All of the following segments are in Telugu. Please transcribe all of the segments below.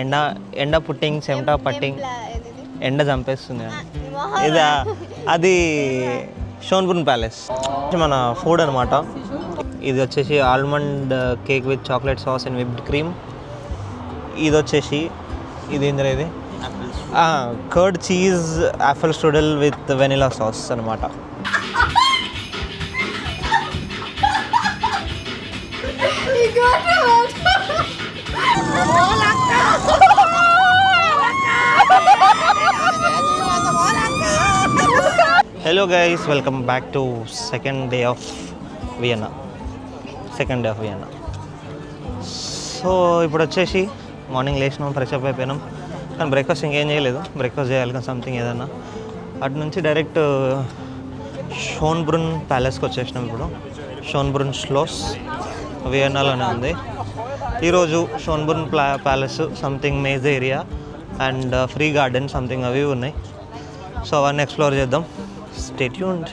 ఎండ ఎండ పుట్టింగ్ చెమట పట్టింగ్ ఎండ చంపేస్తుంది ఇదా అది షోన్బుర్న్ ప్యాలెస్ మన ఫుడ్ అనమాట. ఇది వచ్చేసి almond cake with chocolate sauce and whipped cream. ఇది వచ్చేసి ఇది ఏంటంటే ఇది curd cheese apple strudel with vanilla sauce అనమాట. Hello guys, welcome back to second day of Vienna. So ఇప్పుడు వచ్చేసి మార్నింగ్ లేచినాం, ఫ్రెష్ అప్ అయిపోయినాం, కానీ బ్రేక్ఫాస్ట్ ఇంకేం చేయలేదు. బ్రేక్ఫాస్ట్ చేయాలి కానీ సంథింగ్ ఏదన్నా. అటు నుంచి డైరెక్ట్ షోన్బ్రున్ ప్యాలెస్కి వచ్చేసినాం. ఇప్పుడు షోన్బ్రున్ స్లోస్ వియన్నాలోనే ఉంది. ఈరోజు Schönbrunn palace something maze area and free garden something అవి ఉన్నాయి. సో అవన్నీ ఎక్స్ప్లోర్ చేద్దాం. Stay tuned.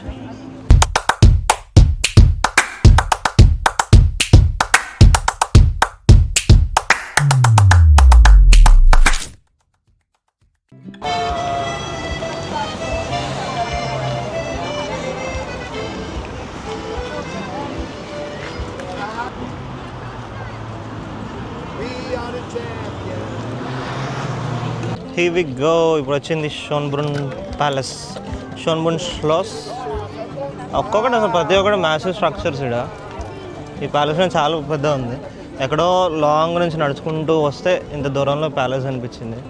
Here we go. ఇప్పుడు వచ్చింది షోన్బ్రున్ ప్యాలెస్, షోన్బ్రున్ స్లోస్. ఒక్కొక్కటి అసలు ప్రతి ఒక్కటి మ్యాసివ్ స్ట్రక్చర్స్. ఇక్కడ ఈ ప్యాలెస్ చాలా పెద్ద ఉంది. ఎక్కడో లాంగ్ నుంచి నడుచుకుంటూ వస్తే ఇంత దూరంలో ప్యాలెస్ అనిపించింది.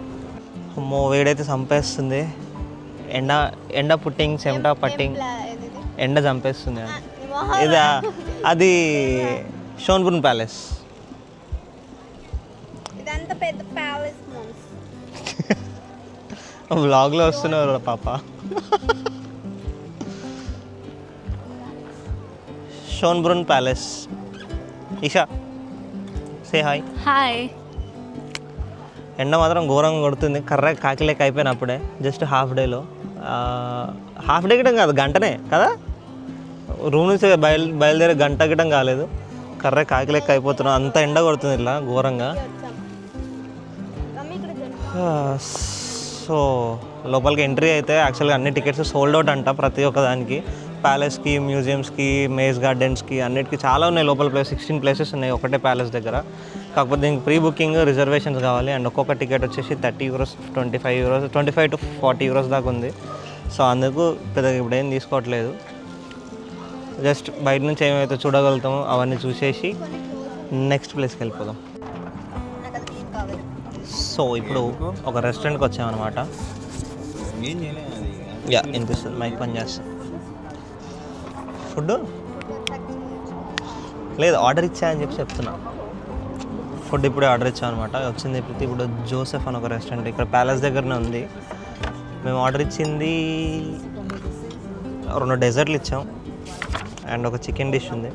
అమ్మో వేడైతే చంపేస్తుంది. ఎండ పుట్టింగ్ చెమట పట్టింగ్ ఎండ చంపేస్తుంది. ఇదా అది షోన్బ్రున్ ప్యాలెస్. వ్లాగ్లో వస్తున్నారు పాప. Schönbrunn palace. Isha say hi. Hi. ఎండ మాత్రం ఘోరంగా కొడుతుంది. కర్రెక్ట్ కాకిలేక అయిపోయినప్పుడే జస్ట్ హాఫ్ డేలో. హాఫ్ డే గిటం కాదు, గంటనే కదా. రూమ్ నుంచి బయలుదేరే గంట గిటం కాలేదు. కర్రెక్ట్ కాకిలేక అయిపోతున్నాం, అంత ఎండ కొడుతుంది ఇలా ఘోరంగా. సో లోపలికి ఎంట్రీ అయితే యాక్చువల్గా అన్ని టికెట్స్ సోల్డ్ అవుట్ అంట ప్రతి ఒక్క దానికి. ప్యాలెస్కి, మ్యూజియంస్కి, మేజ్ గార్డెన్స్కి అన్నిటికీ చాలా ఉన్నాయి లోపల. 16 ప్లేసెస్ ఉన్నాయి ఒకటే ప్యాలెస్ దగ్గర. కాకపోతే దీనికి ప్రీ బుకింగ్, రిజర్వేషన్స్ కావాలి. అండ్ ఒక్కొక్క టికెట్ వచ్చేసి €30, €25, €25 to €40 దాకా ఉంది. సో అందుకు పెద్దగా ఇప్పుడు ఏం తీసుకోవట్లేదు. జస్ట్ బయట నుంచి ఏమైతే చూడగలుగుతామో అవన్నీ చూసేసి నెక్స్ట్ ప్లేస్కి వెళ్ళిపోదాం. సో ఇప్పుడు ఒక రెస్టారెంట్కి వచ్చామన్నమాట. యా వినిపిస్తుంది, మైక్ పని చేస్తుంది. ఫుడ్ లేదు, ఆర్డర్ ఇచ్చా అని చెప్తున్నా. ఫుడ్ ఇప్పుడే ఆర్డర్ ఇచ్చాం అనమాట. వచ్చింది ఇప్పుడు జోసెఫ్ అని ఒక రెస్టారెంట్ ఇక్కడ ప్యాలెస్ దగ్గరనే ఉంది. మేము ఆర్డర్ ఇచ్చింది 2 డెజర్ట్లు ఇచ్చాం అండ్ ఒక చికెన్ డిష్ ఉంది.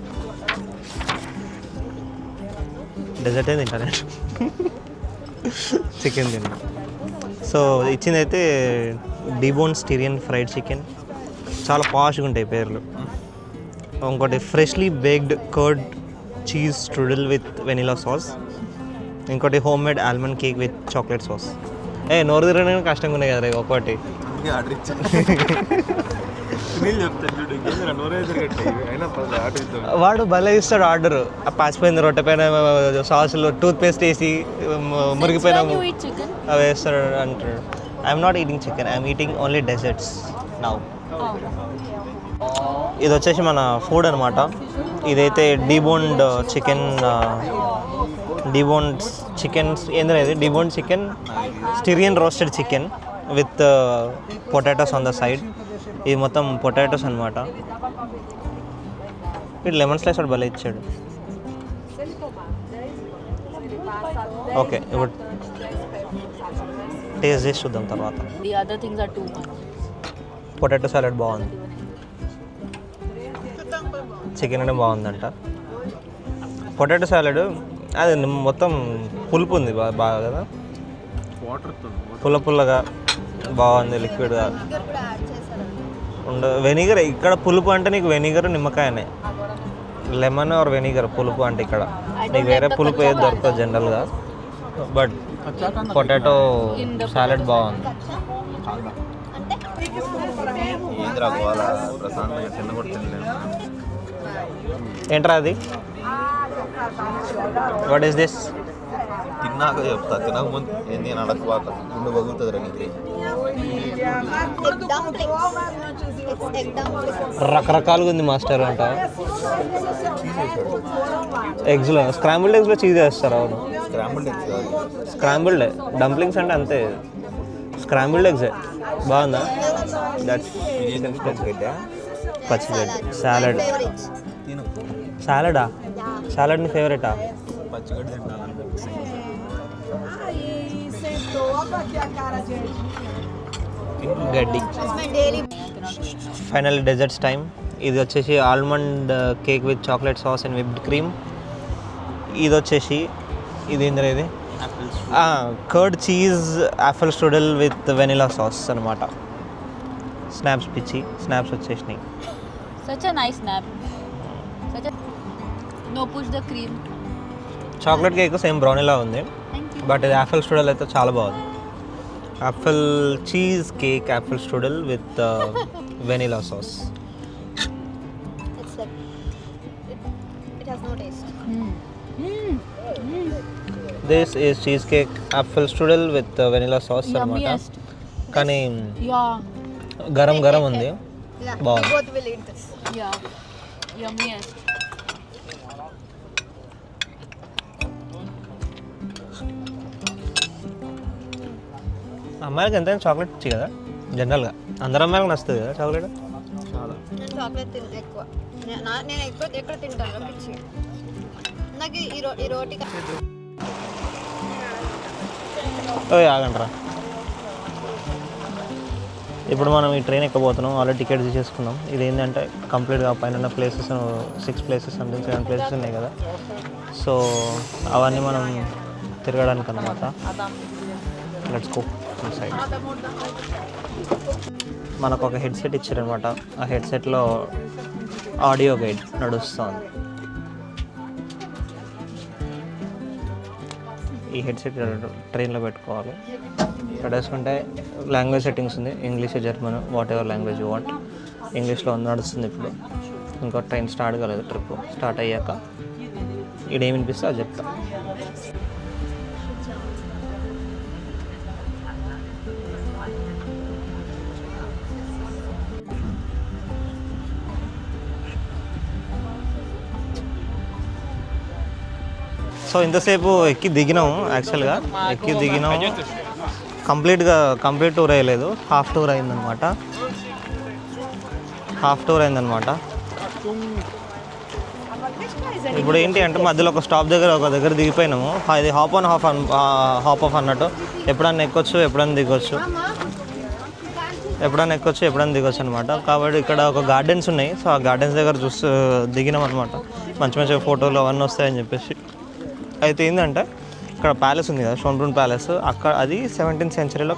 డెజర్ట్ ఏం తింటాను, చికెన్ తిన్నా. సో ఇచ్చింది అయితే డిబోన్ స్టీరియన్ ఫ్రైడ్ చికెన్. చాలా పాష్గా ఉంటాయి పేర్లు. ఇంకోటి freshly baked curd cheese strudel with vanilla sauce. ఇంకోటి home made almond cake with chocolate sauce. నోరు తిరగడానికి కష్టంగా ఉన్నాయి కదా ఒక్కోటి. వాడు భలే ఇస్తాడు ఆర్డర్. పాసిపోయింది రొట్టె పైన సాసులు టూత్ పేస్ట్ వేసి మురిగిపోయిన అవి వేస్తాడు అంటాడు. I'm not eating chicken, I'm eating only desserts now. ఇది వచ్చేసి మన ఫుడ్ అనమాట. ఇదైతే డీబోన్డ్ చికెన్ ఏంటంటే ఇది deboned chicken Styrian roasted chicken with potatoes on the side. ఇది మొత్తం పొటాటోస్ అనమాట. వీడు లెమన్ స్లైస్ వాడు భలే ఇచ్చాడు. ఓకే ఇప్పుడు టేస్ట్ చేసి చూద్దాం తర్వాత. పొటాటో సాలెడ్ బాగుంది, చికెన్ అంటే బాగుందంట. పొటాటో సాలెడ్ అది మొత్తం పులుపు ఉంది బాగా కదా, పుల్లగా బాగుంది, లిక్విడ్గా వెనిగర్. ఇక్కడ పులుపు అంటే నీకు వెనిగర్ నిమ్మకాయనే, లెమన్ ఆర్ వెనిగర్ పులుపు అంటే. ఇక్కడ నీకు వేరే పులుపు ఏది దొరకదు జనరల్గా. బట్ పొటాటో సాలెడ్ బాగుంది. ఏంట్రా అది? What is this? తిన్నాక చెప్తా, తినక ముందు ఏంది అని అడగబాక, ముందు పగులుతుంది రండి. రకరకాలుగా ఉంది మాస్టర్ అంట. ఎగ్స్లో స్క్రాంబుల్డ్ ఎగ్స్లో చీజ్ వేస్తారు. అవును, స్క్రాంబుల్డ్ ఎగ్స్ కాదు, స్క్రాంబుల్డ్ డంప్లింగ్స్ అంటే అంతే. స్క్రాంబుల్డ్ ఎగ్స్ బాగుందా? దట్స్ పచ్చిగడ్డ సాలడ్. సాలడా? సాలడ్ నీ ఫేవరెటా? పచ్చిగడ్డ తింటాను. గడ్డి. Final desserts time. ఇది వచ్చేసి almond cake with chocolate sauce and whipped cream. ఇది వచ్చేసి ఇది ఏంద్రా ఇది? Curd cheese apple strudel with vanilla sauce అనమాట. స్నాప్స్ పిచ్చి స్నాప్స్ వచ్చేసినాయి. Such a nice snap. Such a no push the cream. Chocolate cake same బ్రౌనీలా ఉంది, Thank you. బట్ ఇది యాపిల్ స్ట్రూడల్ అయితే చాలా బాగుంది. Apple cheese cake apple strudel with vanilla sauce. It's like it has no taste. This is cheese cake apple strudel with vanilla sauce అనమాట. Yummiest. కానీ Yeah. గరం గరం ఉంది. Yeah, Wow. we both will eat this. Yeah. Yummiest. అమ్మాయిలకి ఎంతైనా చాక్లెట్ ఇచ్చి కదా జనరల్గా, అందరు అమ్మాయిలకు నచ్చుతుంది కదా చాక్లెట్. నేను చాక్లెట్ ఎక్కువ. నేను ఎక్కడ తింటాను పిచ్చి. నాకు ఈ రోటీ ఆగండ్రా. ఇప్పుడు మనం ఈ ట్రైన్ ఎక్కబోతున్నాం. ఆల్రెడీ టికెట్ తీసేసుకున్నాం. ఇది ఏంటంటే కంప్లీట్గా పైన ప్లేసెస్ 6 ప్లేసెస్ సంథింగ్ 7 ప్లేసెస్ ఉన్నాయి కదా. సో అవన్నీ మనం తిరగడానికి అన్నమాట. Let's go side. మనకు ఒక హెడ్సెట్ ఇచ్చారనమాట. ఆ హెడ్సెట్లో ఆడియో గైడ్ నడుస్తుంది. ఈ హెడ్సెట్ ట్రైన్లో పెట్టుకోవాలి. పెట్టేసుకుంటే లాంగ్వేజ్ సెట్టింగ్స్ ఉంది, English, German, what ever language you want. ఇంగ్లీష్లో నడుస్తుంది ఇప్పుడు. ఇంకో ట్రైన్ స్టార్ట్ కాలేదు. ట్రిప్ స్టార్ట్ అయ్యాక ఇడేమి వినిపిస్తే అది చెప్తా. సో ఇంతసేపు ఎక్కి దిగినాము. యాక్చువల్గా ఎక్కి దిగినాము. కంప్లీట్ టూర్ అయ్యలేదు, హాఫ్ టూర్ అయిందనమాట. ఇప్పుడు ఏంటి అంటే మధ్యలో ఒక స్టాప్ ఒక దగ్గర దిగిపోయినాము. ఇది హాప్ ఆఫ్ అన్నట్టు. ఎప్పుడన్నా ఎక్కొచ్చు, ఎప్పుడన్నా దిగొచ్చు, ఎప్పుడన్నా దిగొచ్చు అనమాట. కాబట్టి ఇక్కడ ఒక గార్డెన్స్ ఉన్నాయి. సో ఆ గార్డెన్స్ దగ్గర దిగినాం అనమాట. మంచి ఫోటోలు అవన్నీ వస్తాయని చెప్పేసి. అయితే ఏంటంటే ఇక్కడ ప్యాలెస్ ఉంది కదా, షోన్బ్రూన్ ప్యాలెస్. అక్కడ అది 17th సెంచరీలో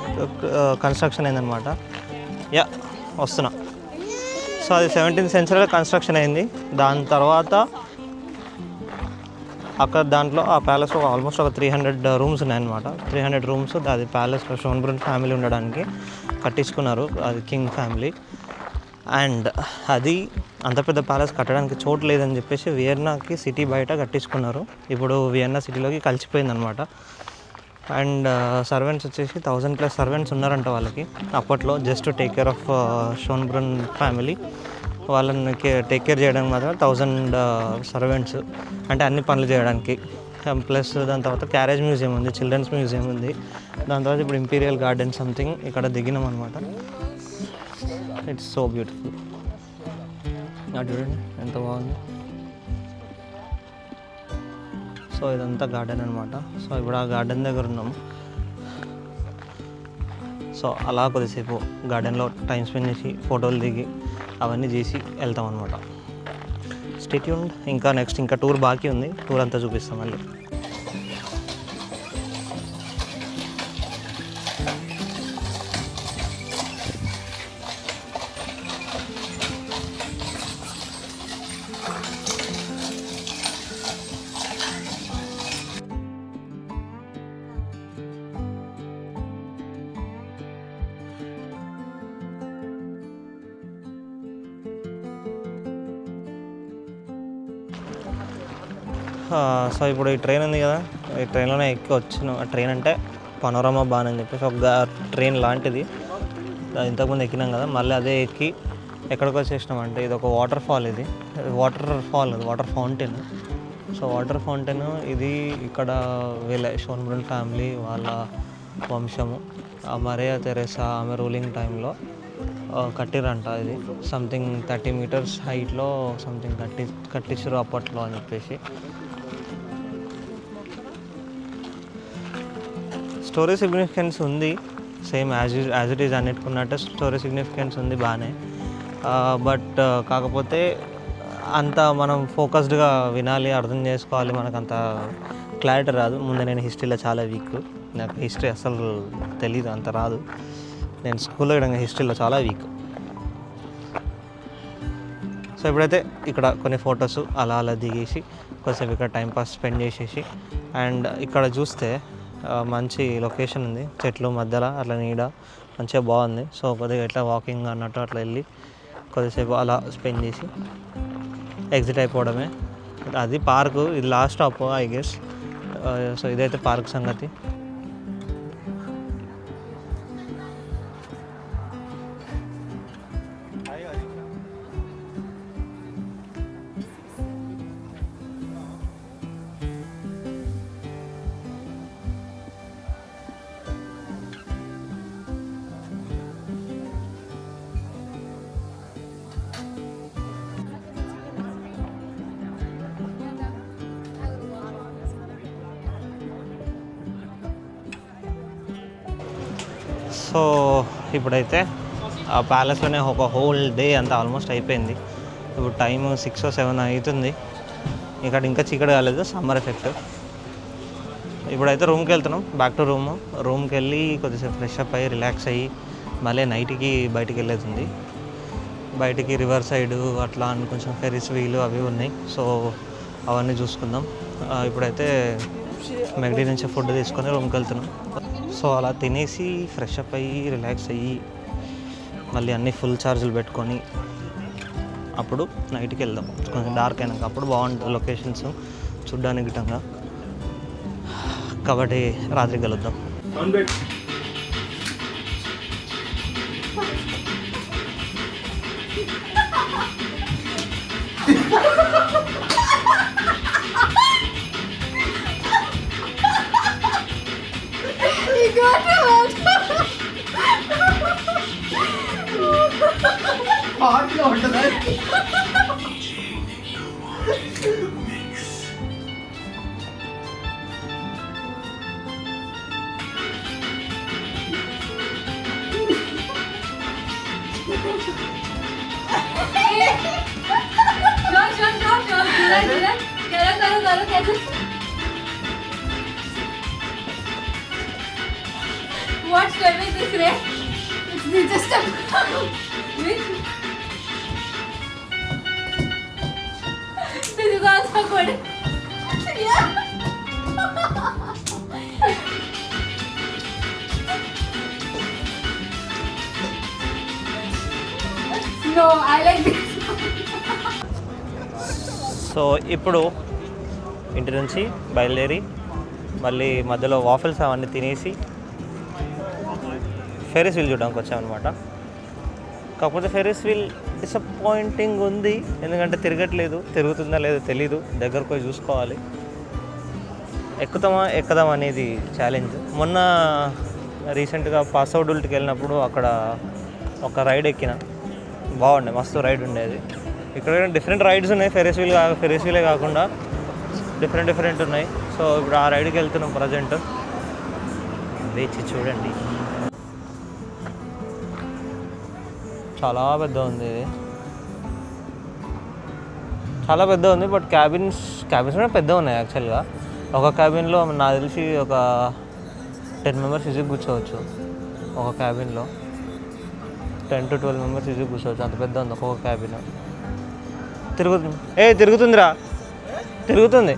కన్స్ట్రక్షన్ అయిందనమాట. వస్తున్నా. సో అది 17th సెంచరీలో కన్స్ట్రక్షన్ అయింది. దాని తర్వాత దాంట్లో ఆ ప్యాలెస్లో ఆల్మోస్ట్ ఒక 300 రూమ్స్ ఉన్నాయన్నమాట. 300 రూమ్స్ అది ప్యాలెస్లో షోన్బ్రూన్ ఫ్యామిలీ ఉండడానికి కట్టించుకున్నారు. అది కింగ్ ఫ్యామిలీ. అండ్ అది అంత పెద్ద ప్యాలెస్ కట్టడానికి చోటు లేదని చెప్పేసి వియన్నాకి సిటీ బయట కట్టించుకున్నారు. ఇప్పుడు వియన్నా సిటీలోకి కలిసిపోయిందనమాట. అండ్ సర్వెంట్స్ వచ్చేసి 1000+ సర్వెంట్స్ ఉన్నారంట వాళ్ళకి అప్పట్లో, just take care of Schönbrunn family. వాళ్ళని టేక్ కేర్ చేయడానికి మాత్రం 1000 సర్వెంట్స్, అంటే అన్ని పనులు చేయడానికి. ప్లస్ దాని తర్వాత క్యారేజ్ మ్యూజియం ఉంది, చిల్డ్రన్స్ మ్యూజియం ఉంది. దాని తర్వాత ఇప్పుడు ఇంపీరియల్ గార్డెన్ సంథింగ్ ఇక్కడ దిగినాం అనమాట. It's so beautiful. చూడండి ఎంత బాగుంది. సో ఇదంతా గార్డెన్ అనమాట. సో ఇప్పుడు ఆ గార్డెన్ దగ్గర ఉన్నాము. సో అలా కొద్దిసేపు గార్డెన్లో టైం స్పెండ్ చేసి ఫోటోలు దిగి అవన్నీ చేసి వెళ్తాం అనమాట. Stay tuned. ఇంకా టూర్ బాకీ ఉంది. టూర్ అంతా చూపిస్తాం మళ్ళీ. సో ఇప్పుడు ఈ ట్రైన్ ఉంది కదా, ఈ ట్రైన్లోనే ఎక్కి వచ్చిన. ట్రైన్ అంటే పనోరమా బాన్ అని చెప్పేసి ఒక ట్రైన్ లాంటిది, ఇంతకుముందు ఎక్కినాం కదా, మళ్ళీ అదే ఎక్కి ఎక్కడికి వచ్చేసినాం అంటే ఇది ఒక వాటర్ ఫాల్. ఇది water fountain. So water fountain ఇది ఇక్కడ వీళ్ళ షోన్బ్రున్ ఫ్యామిలీ వాళ్ళ వంశము, మరియా తెరేసా ఆమె రూలింగ్ టైంలో కట్టిరంట. ఇది సంథింగ్ 30 meters హైట్లో సంథింగ్ కట్టించారు అప్పట్లో అని చెప్పేసి. స్టోరీ సిగ్నిఫికెన్స్ ఉంది, సేమ్ యాజ్ ఇట్ ఈజ్ అన్నిటికున్నట్టు స్టోరీ సిగ్నిఫికెన్స్ ఉంది బాగానే. బట్ కాకపోతే అంత మనం ఫోకస్డ్గా వినాలి, అర్థం చేసుకోవాలి, మనకు అంత క్లారిటీ రాదు. ముందు నేను హిస్టరీలో చాలా వీక్, నాకు హిస్టరీ అసలు తెలీదు, అంత రాదు. నేను స్కూల్లో విధంగా హిస్టరీలో చాలా వీక్. సో ఇప్పుడైతే ఇక్కడ కొన్ని ఫొటోస్ అలా దిగేసి కొంచెం ఇక్కడ టైంపాస్ స్పెండ్ చేసేసి, అండ్ ఇక్కడ చూస్తే మంచి లొకేషన్ ఉంది, చెట్లు మధ్యలో అట్లా నీడ మంచిగా బాగుంది. సో కొద్దిగా ఎట్లా వాకింగ్ అన్నట్టు అట్లా వెళ్ళి కొద్దిసేపు అలా స్పెండ్ చేసి ఎగ్జిట్ అయిపోవడమే. అది పార్కు, ఇది last stop I guess. So ఇదైతే పార్క్ సంగతి. సో ఇప్పుడైతే ఆ ప్యాలెస్లోనే ఒక హోల్ డే అంతా ఆల్మోస్ట్ అయిపోయింది. ఇప్పుడు టైం 6 or 7 అవుతుంది. ఇక్కడ ఇంకా చీకటి కాలేదు, సమ్మర్ ఎఫెక్ట్. ఇప్పుడైతే రూమ్కి వెళ్తున్నాం, బ్యాక్ టు రూమ్కి వెళ్ళి కొద్దిసేపు ఫ్రెష్ అప్ అయ్యి రిలాక్స్ అయ్యి మళ్ళీ నైట్కి బయటికి వెళ్ళేది. బయటికి రివర్ సైడ్ అట్లా అని కొంచెం ఫెరిస్ వీలు అవి ఉన్నాయి. సో అవన్నీ చూసుకుందాం. ఇప్పుడైతే మెగ్డీ నుంచి ఫుడ్ తీసుకొని రూమ్కి వెళ్తున్నాం. సో అలా తినేసి ఫ్రెష్ అప్ అయ్యి రిలాక్స్ అయ్యి మళ్ళీ అన్నీ ఫుల్ ఛార్జీలు పెట్టుకొని అప్పుడు నైట్కి వెళ్దాం. కొంచెం డార్క్ అయినాక అప్పుడు బాగుంటుంది లొకేషన్స్ చూడ్డానికి గిట్టంగా. కాబట్టి రాత్రికి కలుద్దాం. What time is this, Ray? It's just a which? This is also good. Yeah. No, I like this. So ఇప్పుడు ఇంటి నుంచి బయలుదేరి మళ్ళీ మధ్యలో వాఫిల్స్ అవన్నీ తినేసి ఫెరిస్ వీల్ చూడడానికి వచ్చామన్నమాట. కాకపోతే ఫెరిస్ వీల్ డిసప్పాయింటింగ్ ఉంది, ఎందుకంటే తిరగట్లేదు. తిరుగుతుందా లేదో తెలీదు, దగ్గరకు పోయి చూసుకోవాలి. ఎక్కదామా అనేది ఛాలెంజ్. మొన్న రీసెంట్గా పాసౌడుల్ట్కి వెళ్ళినప్పుడు అక్కడ ఒక రైడ్ ఎక్కిన, బాగుండే, మస్తు రైడ్ ఉండేది. ఇక్కడ డిఫరెంట్ రైడ్స్ ఉన్నాయి, ఫెరిస్ వీలే కాకుండా డిఫరెంట్ ఉన్నాయి. సో ఇప్పుడు ఆ రైడ్కి వెళ్తున్నాం ప్రజెంట్. వేచి చూడండి. చాలా పెద్ద ఉంది ఇది, చాలా పెద్ద ఉంది. బట్ క్యాబిన్స్ కూడా పెద్ద ఉన్నాయి యాక్చువల్గా. ఒక క్యాబిన్లో నాకు తెలిసి ఒక 10 members ఈజీగా కూర్చోవచ్చు. ఒక క్యాబిన్లో 10 to 12 members ఈజీగా కూర్చోవచ్చు, అంత పెద్ద ఉంది ఒక్కొక్క క్యాబిన్. తిరుగుతుందిరా, తిరుగుతుంది.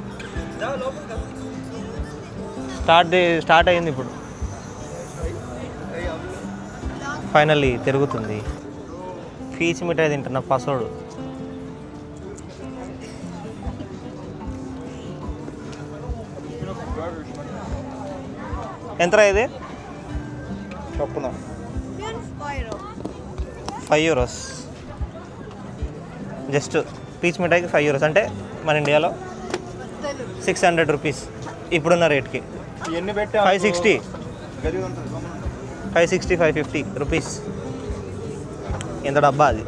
స్టార్ట్ అయింది ఇప్పుడు, ఫైనల్లీ తిరుగుతుంది. పీచ్ మిఠాయి తింటున్నా పసోడు. ఎంతరా ఇది? చొప్పున 5 euros. జస్ట్ పీచ్ మిఠాయికి 5 euros అంటే మన ఇండియాలో 600 రూపీస్ ఇప్పుడున్న రేట్కి. ఎన్ని పెట్టా 560 550 రూపీస్. ఎంత డబ్బా అది?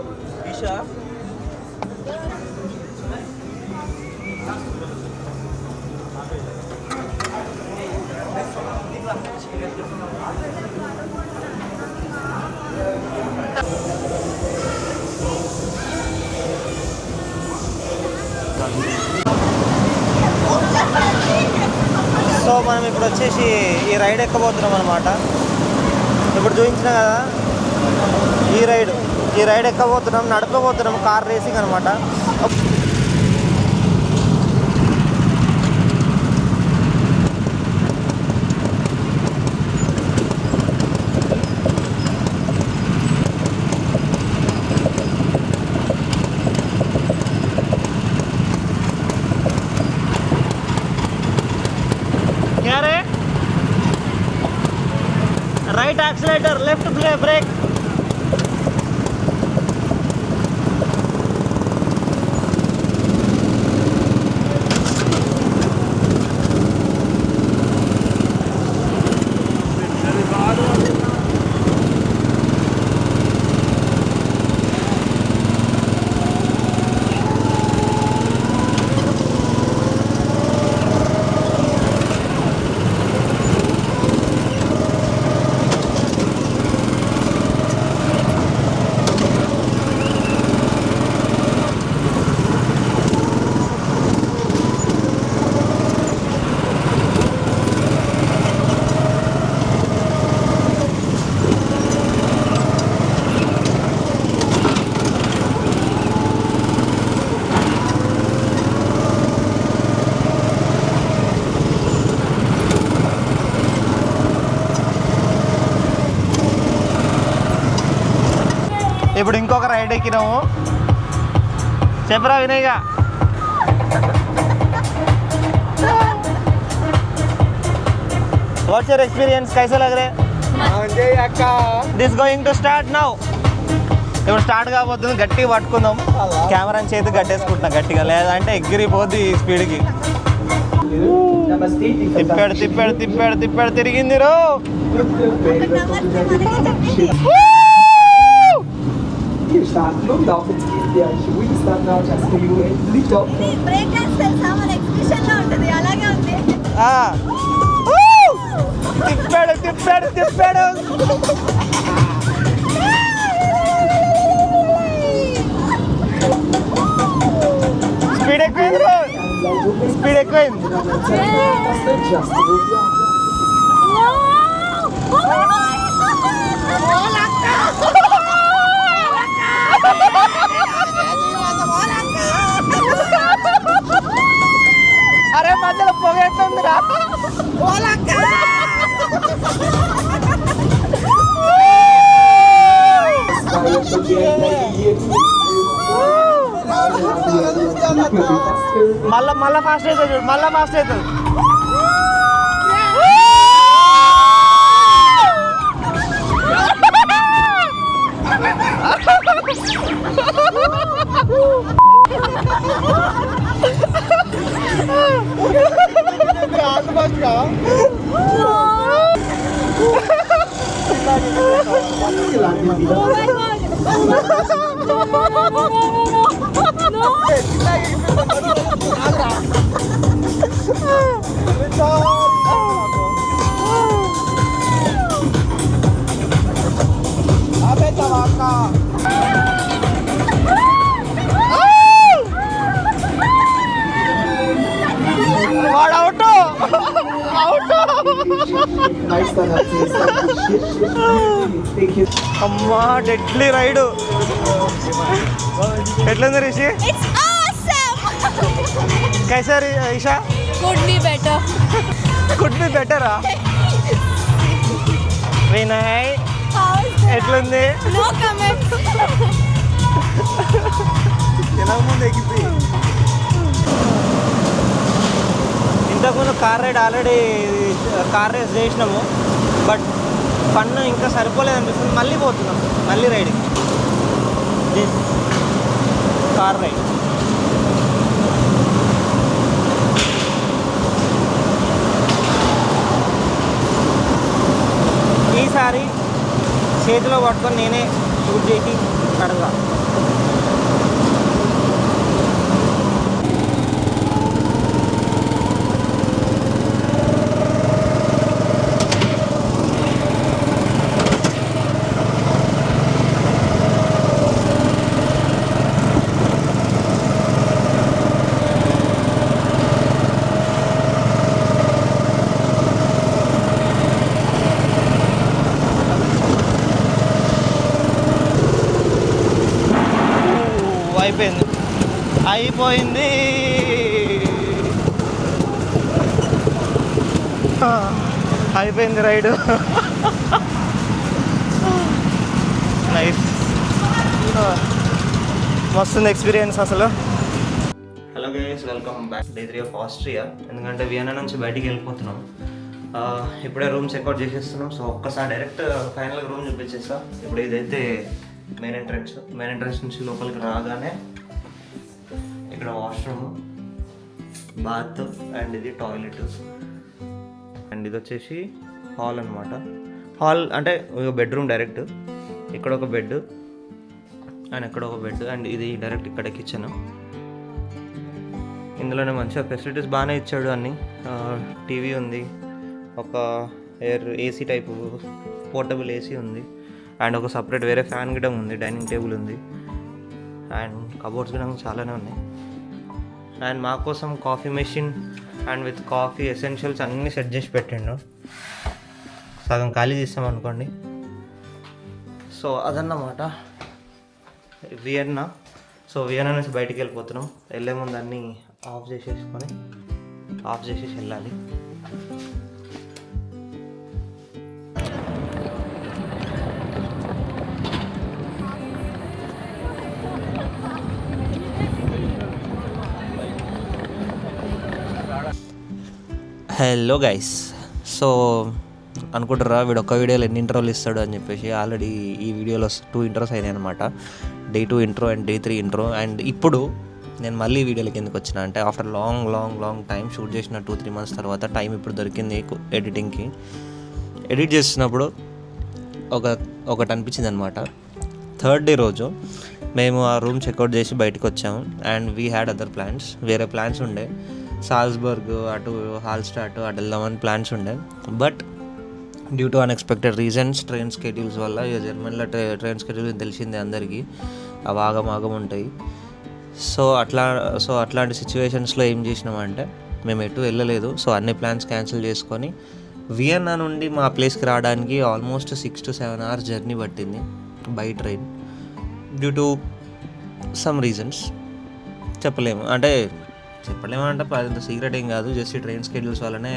సో మనం ఇప్పుడు వచ్చేసి ఈ రైడ్ ఎక్కబోతున్నాం అనమాట. ఇప్పుడు చూపించిన కదా ఈ రైడ్ ఎక్కబోతున్నాం, నడపబోతున్నాం, కార్ రేసింగ్ అనమాట. Right accelerator, left break. ఇప్పుడు ఇంకొక రైడ్ ఎక్కినాము. చెప్పరా వినయ్గా. What's your experience? कैसा लग रहा है? This going to start now. ఇప్పుడు స్టార్ట్ కాబోతుంది. గట్టిగా పట్టుకుందాం. కెమెరాని చేతి కట్టేసుకుంటున్నాం గట్టిగా, లేదంటే ఎగిరిపోద్ది ఈ స్పీడ్కి. తిప్పాడు తిప్పాడు తిప్పాడు తిప్పాడు తిరిగింది రో. Wir starten und laufen in der Schwingstandard als Figuren liegt auf. Break dance తెలుసా? మన ఎగ్జిబిషన్లో ఉంటుంది, అలాగే ఉంది. తిప్పాడు తిప్పాడు తిప్పాడు. స్పీడ్ ఎక్కువైంది రో, స్పీడ్ ఎక్కువైంది. Just move your అరే మధ్యలో పొగెత్తుందిరా. మళ్ళా ఫాస్ట్ అవుతుంది చూడు, మళ్ళా ఫాస్ట్ అవుతుంది. అమ్మా డెడ్లీ రైడు. ఎట్లుంది రిషి? It's awesome. कैसा Isha? Could be better. Could be better. Vinay ఎట్లుంది? No comments. ఎలా ముందు ఎక్కిపోయి ఇంతకుముందు car ride already car race చేసినాము, బట్ ఫన్ ఇంకా సరిపోలేదు అనిపిస్తుంది. మళ్ళీ పోతున్నాం, మళ్ళీ రైడింగ్. This car ride. ఈసారి చేతిలో పట్టుకొని నేనే షూట్ చేసి కడగా. అయిపోయింది. అయిపోయింది రైడ్. నైస్, మస్తుంది ఎక్స్పీరియన్స్ అసలు. Hello guys, welcome back. Day 3 of Austria. ఎందుకంటే వియన్నా నుంచి బయటికి వెళ్ళిపోతున్నాం. ఇప్పుడే రూమ్ చెక్అవుట్ చేసేస్తున్నాం. సో ఒక్కసారి డైరెక్ట్ ఫైనల్గా రూమ్ చూపించేస్తా. ఇప్పుడు ఇదైతే మెయిన్ ఎంట్రన్స్ నుంచి లోపలికి రాగానే ఇక్కడ వాష్రూమ్, బాత్ అండ్ ఇది టాయిలెట్ అండ్ ఇది వచ్చేసి హాల్ అనమాట. హాల్ అంటే బెడ్రూమ్ డైరెక్ట్. ఇక్కడ ఒక బెడ్ అండ్ ఇక్కడ ఒక బెడ్ అండ్ ఇది డైరెక్ట్ ఇక్కడ కిచెన్. ఇందులోనే మంచిగా ఫెసిలిటీస్ బాగానే ఇచ్చాడు అన్నీ. టీవీ ఉంది, ఒక ఏసీ టైపు పోర్టబుల్ ఏసీ ఉంది అండ్ ఒక సపరేట్ వేరే ఫ్యాన్ గిటం ఉంది, డైనింగ్ టేబుల్ ఉంది అండ్ కబోర్డ్స్ గిటం చాలానే ఉన్నాయి. అండ్ మా కోసం coffee machine and with coffee essentials అన్నీ సెట్ చేసి పెట్టిండు. సగం ఖాళీ చేస్తాం అనుకోండి. సో అదన్నమాట వియన్నా. సో వియన్నా నుంచి బయటికి వెళ్ళిపోతున్నాం. వెళ్ళే ముందు అన్నీ ఆఫ్ చేసేసి వెళ్ళాలి. హలో గైస్, సో అనుకుంటారా వీడు ఒక్క వీడియోలో ఎన్ని ఇంట్రోలు ఇస్తాడు అని చెప్పేసి. ఆల్రెడీ ఈ వీడియోలో 2 ఇంట్రోస్ అయినాయి అనమాట. Day 2 intro and day 3 intro. And ఇప్పుడు నేను మళ్ళీ వీడియోలకి ఎందుకు వచ్చిన అంటే ఆఫ్టర్ లాంగ్ టైం షూట్ చేసిన 2-3 మంత్స్ తర్వాత టైం ఇప్పుడు దొరికింది ఎడిటింగ్కి. ఎడిట్ చేస్తున్నప్పుడు ఒకటి అనిపించింది అనమాట. 3rd డే రోజు మేము ఆ రూమ్ చెక్అవుట్ చేసి బయటకు వచ్చాము and we had other plans. వేరే ప్లాన్స్ ఉండే, సాల్స్బర్గ్ అటు హాల్స్టాట్ అటు వెళ్దామని ప్లాన్స్ ఉండే. But due to unexpected reasons, train schedules వల్ల, ఇక జర్మనీలో ట్రైన్ స్కెడ్యూల్ తెలిసిందే అందరికీ, అవి ఆగం ఉంటాయి. సో అట్లాంటి సిచ్యువేషన్స్లో ఏం చేసినామంటే మేము ఎటు వెళ్ళలేదు. సో అన్ని ప్లాన్స్ క్యాన్సిల్ చేసుకొని వియన్నా నుండి మా ప్లేస్కి రావడానికి ఆల్మోస్ట్ 6 to 7 hours జర్నీ పట్టింది by train. Due to some reasons చెప్పలేమంటే అంత సీక్రెట్ ఏం కాదు. జస్ట్ ఈ ట్రైన్ స్కెడ్యూల్స్ వల్లనే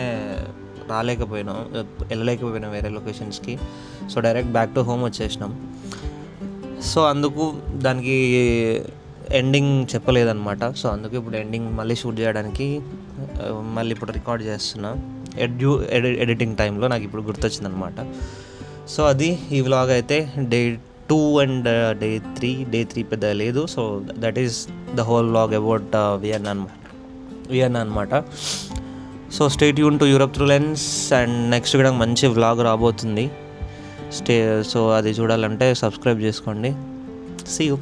వెళ్ళలేకపోయినాం వేరే లొకేషన్స్కి. So direct back to home వచ్చేసినాం. సో అందుకు దానికి ఎండింగ్ చెప్పలేదన్నమాట. సో అందుకు ఇప్పుడు ఎండింగ్ మళ్ళీ షూట్ చేయడానికి మళ్ళీ ఇప్పుడు రికార్డ్ చేస్తున్నా. ఎడిటింగ్ టైంలో నాకు ఇప్పుడు గుర్తొచ్చిందనమాట. సో అది ఈ వ్లాగ్ అయితే డే 2 అండ్ డే 3 పెద్ద లేదు. So that is the whole vlog about Vienna అనమాట. So stay tune to Europe through lens and next కూడా మంచి వ్లాగ్ రాబోతుంది. సో అది చూడాలంటే సబ్స్క్రైబ్ చేసుకోండి. See you.